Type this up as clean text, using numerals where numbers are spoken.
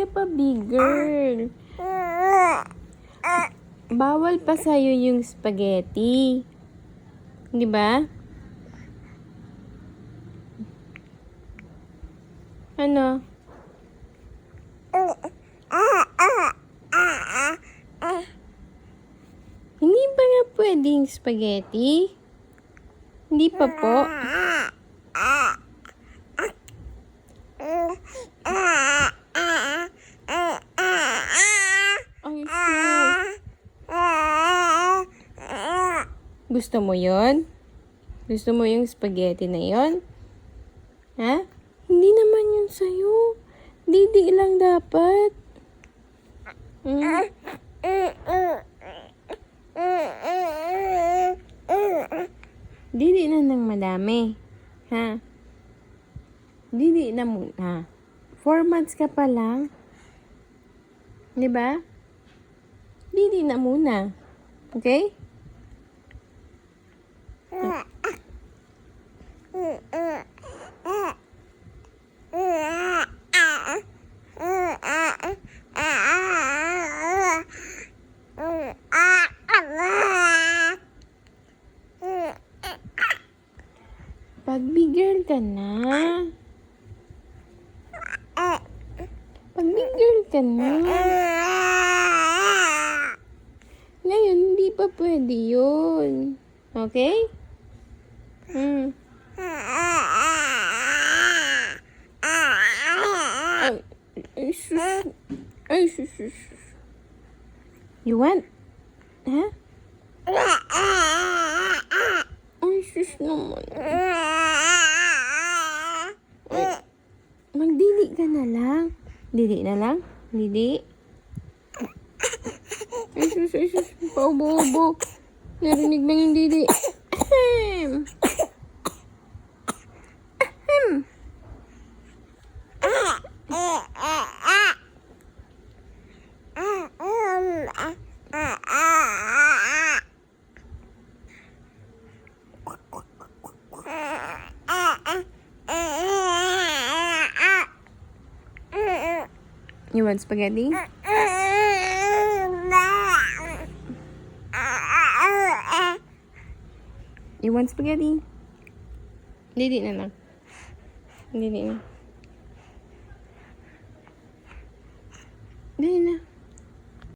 ka pa, big girl. Bawal pa sa'yo yung spaghetti. Di ba? Ano? Hindi ba nga pwedeng spaghetti? Hindi pa po. Ay, gusto mo yon? Gusto mo yung spaghetti na yon? Ha? Hindi naman yun sa'yo. Didi lang dapat. Didi na ng madami. Ha? Didi na muna. 4 months ka pa lang. Di ba? Didi na muna. Okay? Pag big girl ka na. Pag big girl ka na. Ngayon, hindi pa pwede yun. Okay? Ay, sus. You want? Ha? Ay, sus naman. Magdili ka na lang. Didi na lang? Didi? Ay, sus. Paubo-ubo. Narinig bang yung didi? Ahem. You want spaghetti? You want spaghetti? Didi na lang. Didi na. Didi na.